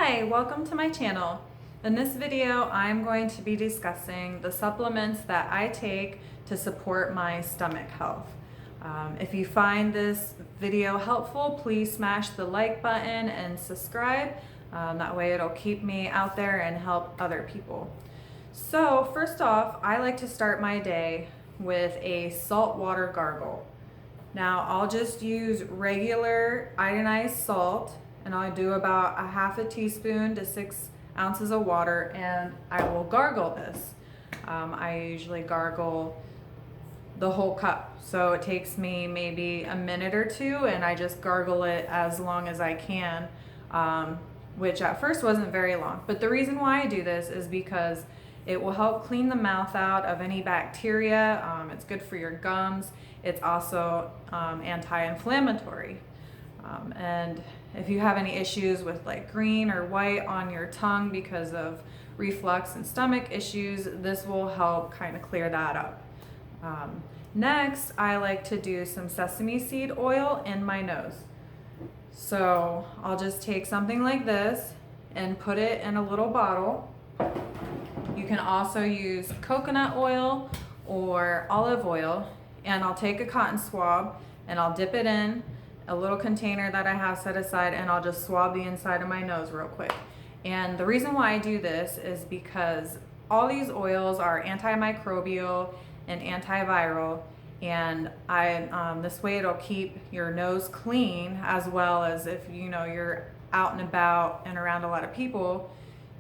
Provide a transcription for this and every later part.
Hi, welcome to my channel. In this video, I'm going to be discussing the supplements that I take to support my stomach health. If you find this video helpful, please smash the like button and subscribe. That way it'll keep me out there and help other people. So first off, I like to start my day with a saltwater gargle. Now I'll just use regular iodized salt, and I'll do about a half a teaspoon to 6 ounces of water, and I will gargle this. I usually gargle the whole cup, so it takes me maybe a minute or two, and I just gargle it as long as I can, which at first wasn't very long. But the reason why I do this is because it will help clean the mouth out of any bacteria. It's good for your gums. It's also anti-inflammatory. And if you have any issues with like green or white on your tongue because of reflux and stomach issues, this will help kind of clear that up. Next, I like to do some sesame seed oil in my nose. So I'll just take something like this and put it in a little bottle. You can also use coconut oil or olive oil, and I'll take a cotton swab and I'll dip it in a little container that I have set aside, and I'll just swab the inside of my nose real quick. And the reason why I do this is because all these oils are antimicrobial and antiviral, and this way it'll keep your nose clean, as well as if you're out and about and around a lot of people,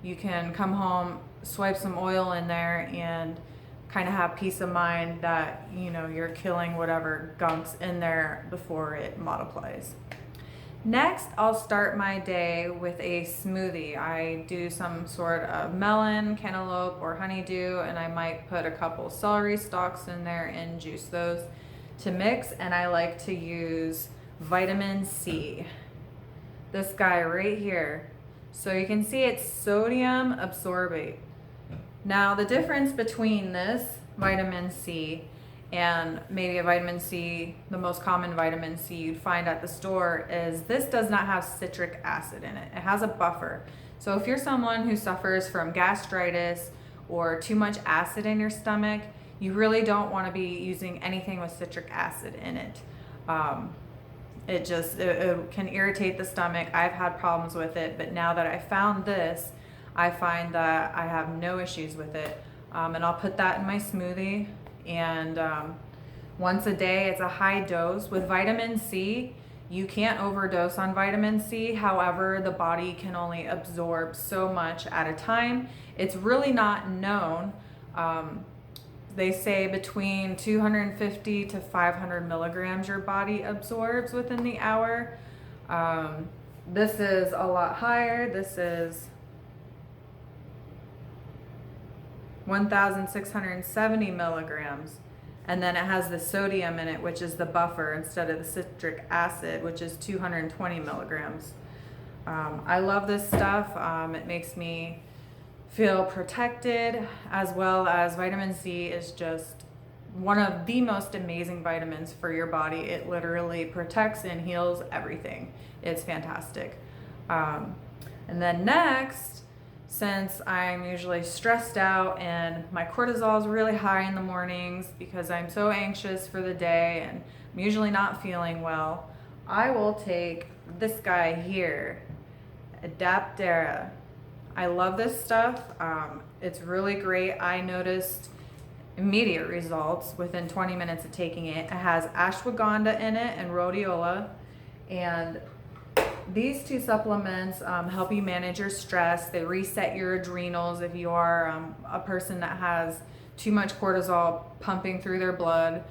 you can come home, swipe some oil in there, and kind of have peace of mind that you're killing whatever gunk's in there before it multiplies. Next, I'll start my day with a smoothie. I do some sort of melon, cantaloupe, or honeydew, and I might put a couple celery stalks in there and juice those to mix. And I like to use vitamin C, this guy right here. So you can see it's sodium absorbate. Now the difference between this vitamin C and maybe a vitamin C, the most common vitamin C you'd find at the store, is this does not have citric acid in it. It has a buffer. So if you're someone who suffers from gastritis or too much acid in your stomach, you really don't want to be using anything with citric acid in it. It can irritate the stomach. I've had problems with it, but now that I found this, I find that I have no issues with it. And I'll put that in my smoothie, and once a day. It's a high dose. With vitamin C, you can't overdose on vitamin C. However, the body can only absorb so much at a time. It's really not known. They say between 250 to 500 milligrams your body absorbs within the hour. This is a lot higher. This is 1,670 milligrams. And then it has the sodium in it, which is the buffer, instead of the citric acid, which is 220 milligrams. I love this stuff. It makes me feel protected, as well as vitamin C is just one of the most amazing vitamins for your body. It literally protects and heals everything. It's fantastic. And then next, since I'm usually stressed out and my cortisol is really high in the mornings because I'm so anxious for the day and I'm usually not feeling well, I will take this guy here, Adaptera. I love this stuff. It's really great. I noticed immediate results within 20 minutes of taking it. It has ashwagandha in it and rhodiola, and these two supplements help you manage your stress. They reset your adrenals if you are a person that has too much cortisol pumping through their blood.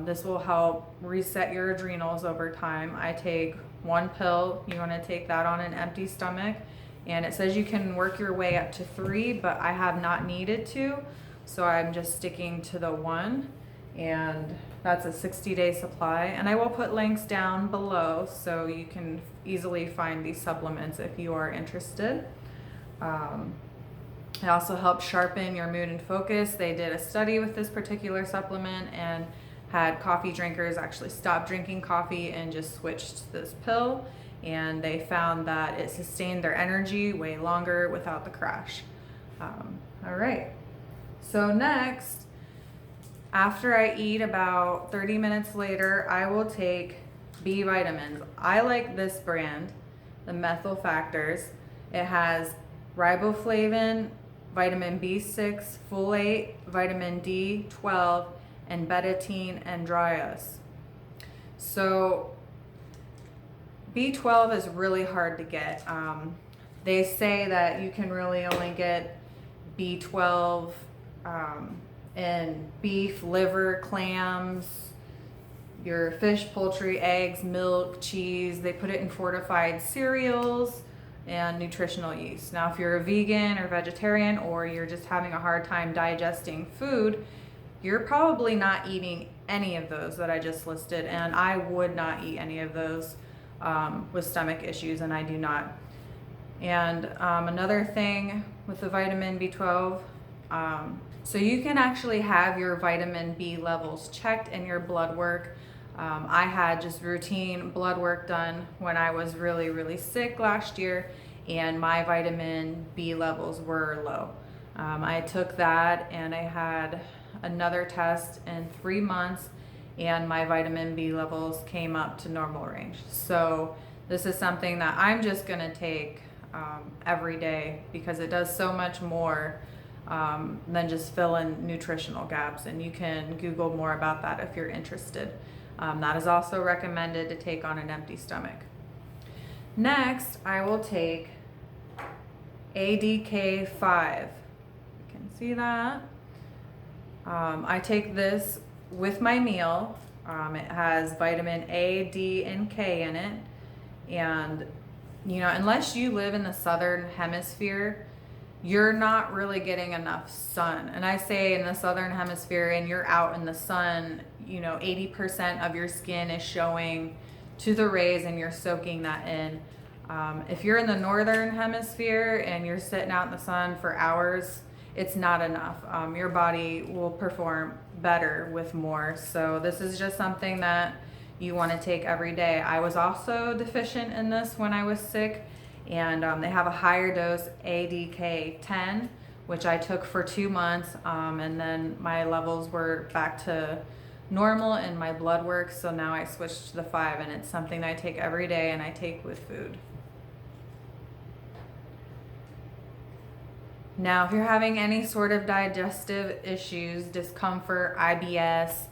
This will help reset your adrenals over time. I take one pill. You want to take that on an empty stomach. And it says you can work your way up to 3, but I have not needed to. So I'm just sticking to the 1. And that's a 60-day supply. And I will put links down below so you can easily find these supplements if you are interested. It also helps sharpen your mood and focus. They did a study with this particular supplement and had coffee drinkers actually stop drinking coffee and just switch to this pill. and they found that it sustained their energy way longer without the crash. All right, so next, after I eat, about 30 minutes later, I will take B vitamins. I like this brand, the methyl factors. It has riboflavin, vitamin B6, folate, vitamin D12, and betaine and dryos. So B12 is really hard to get. They say that you can really only get B12 in beef, liver, clams, your fish, poultry, eggs, milk, cheese. They put it in fortified cereals and nutritional yeast. Now, if you're a vegan or vegetarian, or you're just having a hard time digesting food, you're probably not eating any of those that I just listed, and I would not eat any of those with stomach issues, and I do not. And another thing with the vitamin B12, so you can actually have your vitamin B levels checked in your blood work. I had just routine blood work done when I was really sick last year, and my vitamin B levels were low. I took that, and I had another test in 3 months, and my vitamin B levels came up to normal range. So this is something that I'm just gonna take every day, because it does so much more than just fill in nutritional gaps, and you can Google more about that if you're interested. That is also recommended to take on an empty stomach. Next, I will take ADK5. You can see that. I take this with my meal. It has vitamin A, D, and K in it. And, you know, unless you live in the southern hemisphere, you're not really getting enough sun. And I say in the southern hemisphere, and you're out in the sun, you know, 80% of your skin is showing to the rays, and you're soaking that in. If you're in the northern hemisphere and you're sitting out in the sun for hours, it's not enough. Your body will perform better with more. So this is just something that you want to take every day. I was also deficient in this when I was sick, and they have a higher dose, ADK10, which I took for 2 months, and then my levels were back to normal in my blood work. So now I switched to the 5, and it's something I take every day, and I take with food. Now, if you're having any sort of digestive issues, discomfort, IBS,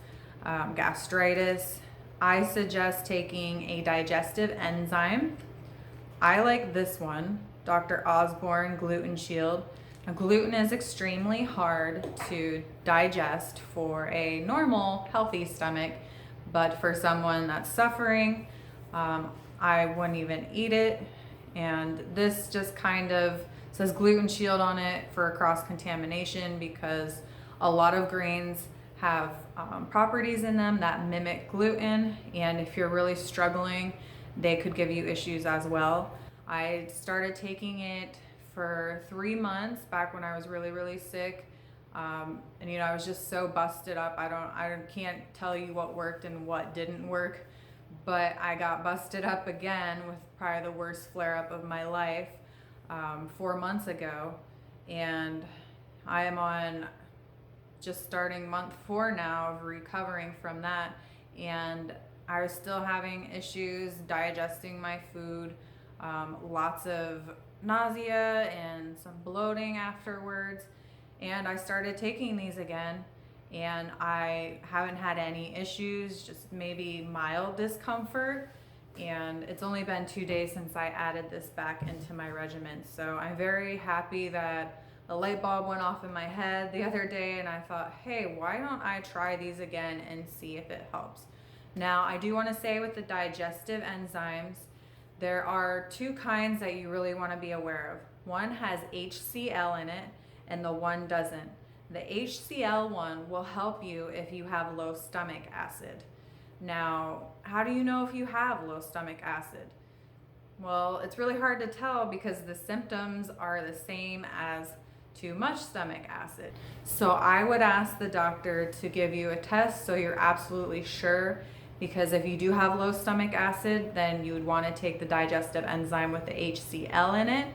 gastritis, I suggest taking a digestive enzyme. I like this one, Dr. Osborne Gluten Shield. Now, gluten is extremely hard to digest for a normal, healthy stomach, but for someone that's suffering, I wouldn't even eat it. And this just kind of says Gluten Shield on it for cross-contamination, because a lot of grains have properties in them that mimic gluten, and if you're really struggling, they could give you issues as well. I started taking it for 3 months back when I was really sick, and you know, I was just so busted up. I can't tell you what worked and what didn't work, but I got busted up again with probably the worst flare-up of my life 4 months ago, and I am on just starting month 4 now of recovering from that, and I was still having issues digesting my food, lots of nausea and some bloating afterwards, and I started taking these again, and I haven't had any issues, just maybe mild discomfort. And it's only been 2 days since I added this back into my regimen. So I'm very happy that a light bulb went off in my head the other day, and I thought, hey, why don't I try these again and see if it helps? Now, I do want to say with the digestive enzymes, there are 2 kinds that you really want to be aware of. One has HCl in it, and the one doesn't. The HCl one will help you if you have low stomach acid. Now, how do you know if you have low stomach acid? Well, it's really hard to tell because the symptoms are the same as too much stomach acid. So I would ask the doctor to give you a test so you're absolutely sure because if you do have low stomach acid, then you would want to take the digestive enzyme with the HCl in it.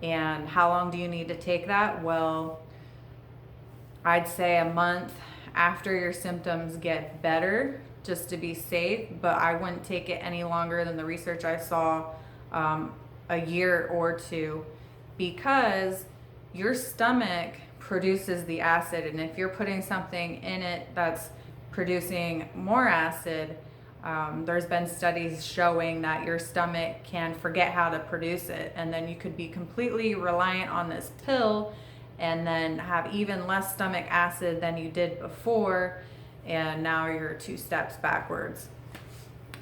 And how long do you need to take that? Well, I'd say a month after your symptoms get better, just to be safe, but I wouldn't take it any longer than the research I saw, a year or two, because your stomach produces the acid, and if you're putting something in it that's producing more acid, there's been studies showing that your stomach can forget how to produce it, and then you could be completely reliant on this pill and then have even less stomach acid than you did before, and now you're 2 steps backwards.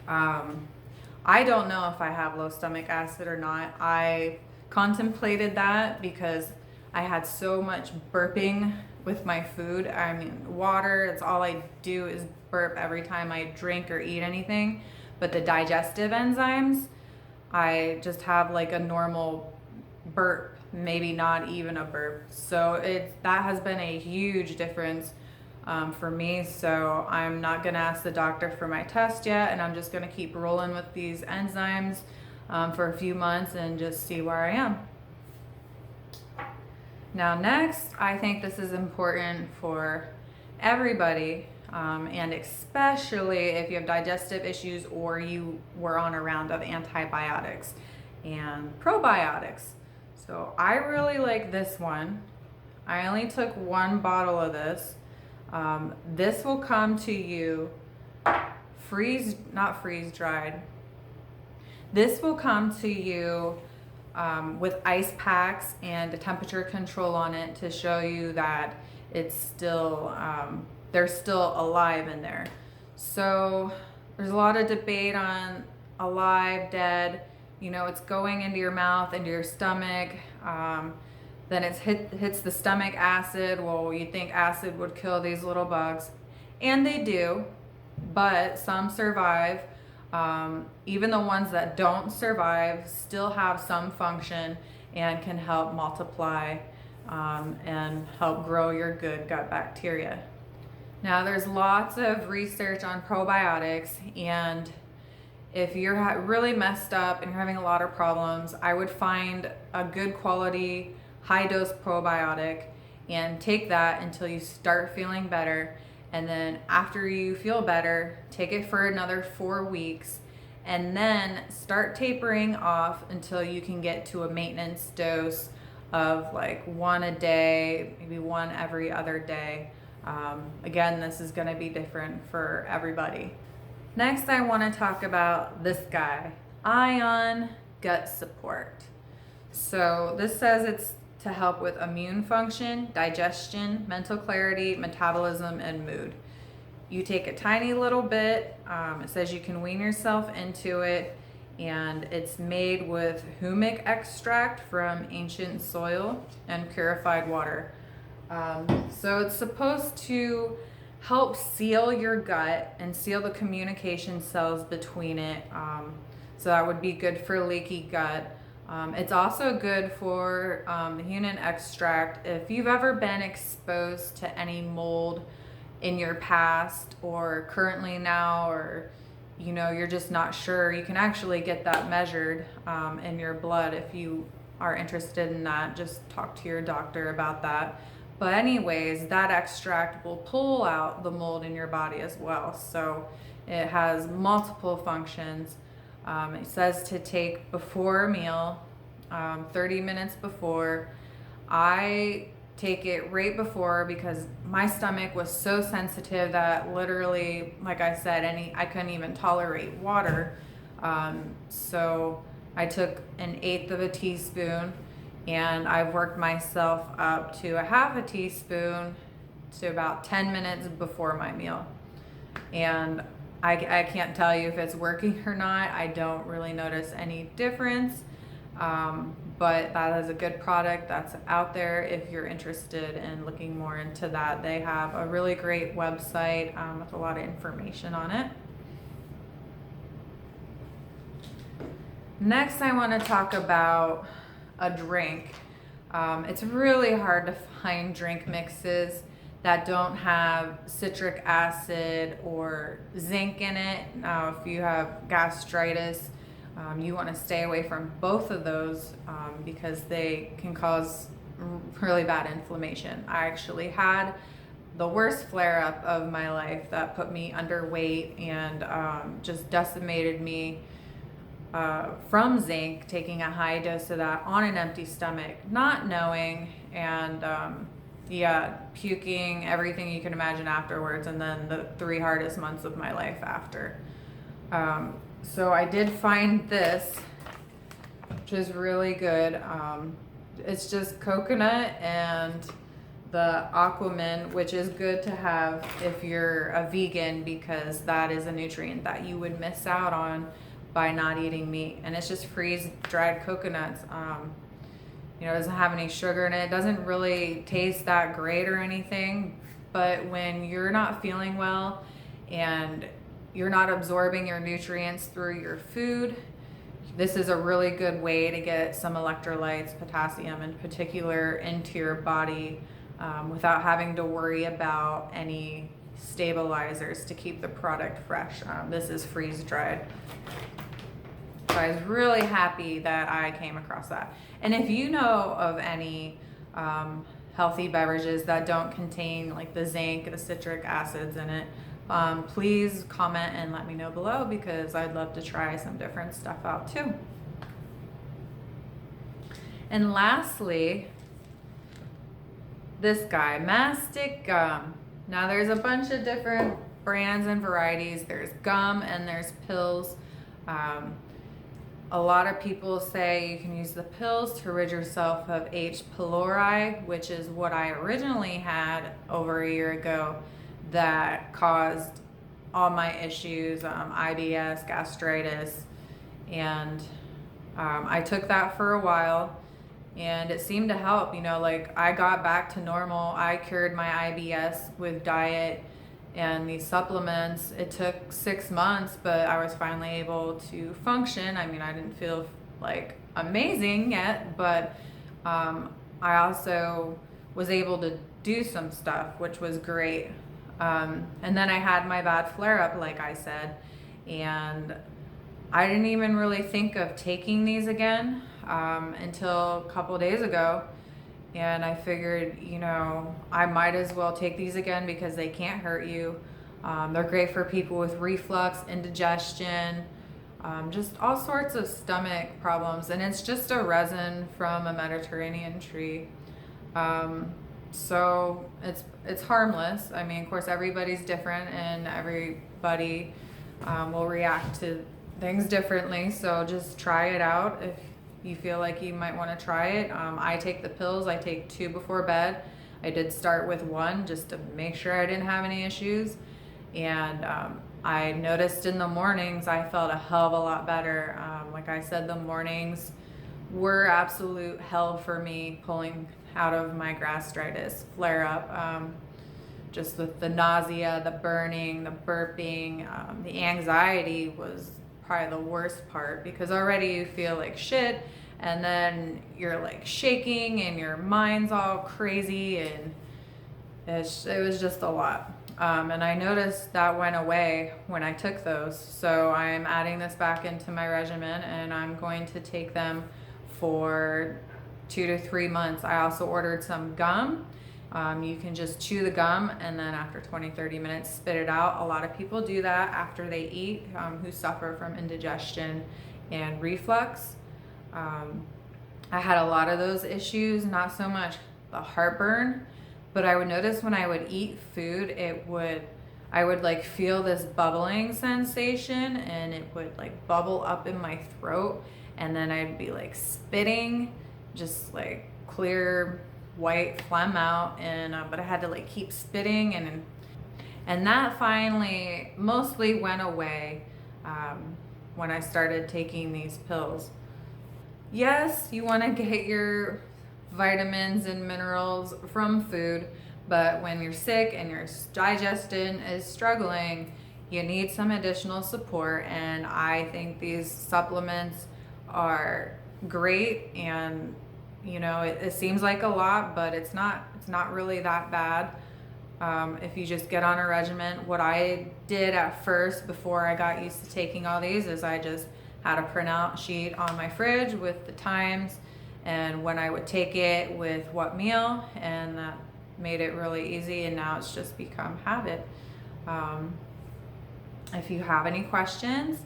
I don't know if I have low stomach acid or not. I contemplated that because I had so much burping with my food. I mean, water, it's all I do is burp every time I drink or eat anything. But the digestive enzymes, I just have like a normal burp, maybe not even a burp. So that has been a huge difference for me. So I'm not gonna ask the doctor for my test yet, and I'm just gonna keep rolling with these enzymes for a few months and just see where I am. Now next, I think this is important for everybody, and especially if you have digestive issues or you were on a round of antibiotics and probiotics. So I really like this one. I only took 1 bottle of this. This will come to you not freeze dried. This will come to you with ice packs and a temperature control on it to show you that it's still, they're still alive in there. So there's a lot of debate on alive, dead. You know, it's going into your mouth, into your stomach. Then it hits the stomach acid. Well, you'd think acid would kill these little bugs, and they do, but some survive. Even the ones that don't survive still have some function and can help multiply and help grow your good gut bacteria. Now, there's lots of research on probiotics, and if you're really messed up and you're having a lot of problems, I would find a good quality, high dose probiotic and take that until you start feeling better. And then after you feel better, take it for another 4 weeks, and then start tapering off until you can get to a maintenance dose of like 1 a day, maybe 1 every other day. Again, this is going to be different for everybody. Next, I want to talk about this guy, Ion Gut Support. So this says it's to help with immune function, digestion, mental clarity, metabolism, and mood. You take a tiny little bit. It says you can wean yourself into it, and it's made with humic extract from ancient soil and purified water. So it's supposed to help seal your gut and seal the communication cells between it. So that would be good for leaky gut. It's also good for the human extract. If you've ever been exposed to any mold in your past or currently now, or you know, you're just not sure, you can actually get that measured in your blood. If you are interested in that, just talk to your doctor about that. But anyways, that extract will pull out the mold in your body as well. So it has multiple functions. It says to take before a meal, 30 minutes before. I take it right before because my stomach was so sensitive that literally, like I said, I couldn't even tolerate water. So I took 1/8 of a teaspoon, and I've worked myself up to a 1/2 teaspoon to about 10 minutes before my meal. And I can't tell you if it's working or not. I don't really notice any difference. But that is a good product that's out there if you're interested in looking more into that. They have a really great website with a lot of information on it. Next, I want to talk about a drink. It's really hard to find drink mixes that don't have citric acid or zinc in it. Now, if you have gastritis, you want to stay away from both of those because they can cause really bad inflammation. I actually had the worst flare-up of my life that put me underweight and just decimated me from zinc, taking a high dose of that on an empty stomach, not knowing, and yeah, puking, everything you can imagine afterwards, and then the 3 hardest months of my life after. So I did find this, which is really good. It's just coconut and the Aquamin, which is good to have if you're a vegan, because that is a nutrient that you would miss out on by not eating meat. And it's just freeze-dried coconuts. You know, it doesn't have any sugar in it. It doesn't really taste that great or anything, but when you're not feeling well and you're not absorbing your nutrients through your food, this is a really good way to get some electrolytes, potassium in particular, into your body without having to worry about any stabilizers to keep the product fresh. This is freeze-dried. So I was really happy that I came across that. And if you know of any healthy beverages that don't contain like the zinc, the citric acids in it, please comment and let me know below, because I'd love to try some different stuff out too. And lastly, this guy, mastic gum. Now there's a bunch of different brands and varieties. There's gum and there's pills. A lot of people say you can use the pills to rid yourself of H. pylori, which is what I originally had over a year ago that caused all my issues, IBS, gastritis, and I took that for a while and it seemed to help. You know, like I got back to normal. I cured my IBS with diet and these supplements. It took 6 months, but I was finally able to function. I mean, I didn't feel like amazing yet, but I also was able to do some stuff, which was great. And then I had my bad flare-up, like I said, and I didn't even really think of taking these again until a couple days ago. And I figured, you know, I might as well take these again because they can't hurt you. They're great for people with reflux, indigestion, just all sorts of stomach problems. And it's just a resin from a Mediterranean tree. So it's harmless. I mean, of course, everybody's different and everybody will react to things differently. So just try it out if you feel like you might want to try it. I take the pills. I take 2 before bed. I did start with 1 just to make sure I didn't have any issues. And I noticed in the mornings I felt a hell of a lot better. Like I said, the mornings were absolute hell for me pulling out of my gastritis flare up. Just with the nausea, the burning, the burping, the anxiety was probably the worst part, because already you feel like shit and then you're like shaking and your mind's all crazy, and it was just a lot. And I noticed that went away when I took those. So I'm adding this back into my regimen and I'm going to take them for 2 to 3 months. I also ordered some gum. You can just chew the gum and then after 20-30 minutes spit it out. A lot of people do that after they eat, who suffer from indigestion and reflux. I had a lot of those issues, not so much the heartburn, but I would notice when I would eat food, I would like feel this bubbling sensation, and it would like bubble up in my throat, and then I'd be like spitting, just like clear white phlegm out, and but I had to like keep spitting, and that finally mostly went away when I started taking these pills. Yes, you want to get your vitamins and minerals from food, but when you're sick and your digestion is struggling, you need some additional support, and I think these supplements are great. And you know, it seems like a lot, but it's not really that bad. If you just get on a regimen. What I did at first before I got used to taking all these is I just had a printout sheet on my fridge with the times and when I would take it with what meal, and that made it really easy, and now it's just become habit. If you have any questions,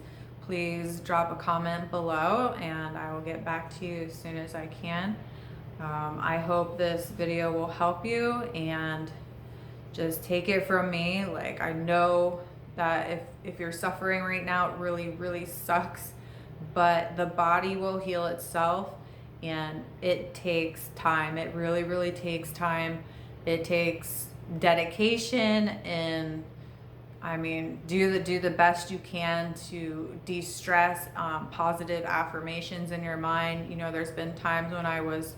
please drop a comment below and I will get back to you as soon as I can. I hope this video will help you, and just take it from me. Like, I know that if you're suffering right now, it really, really sucks, but the body will heal itself, and it takes time. It really, really takes time. It takes dedication, and I mean, do the best you can to de-stress. Positive affirmations in your mind. You know, there's been times when I was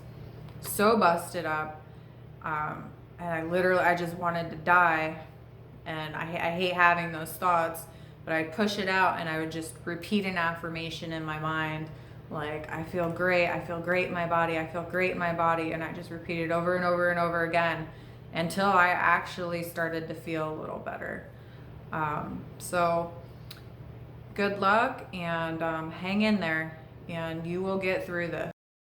so busted up, and I just wanted to die, and I hate having those thoughts, but I'd push it out and I would just repeat an affirmation in my mind, like, I feel great in my body, I feel great in my body, and I just repeat it over and over and over again until I actually started to feel a little better. So good luck, and hang in there, and you will get through this.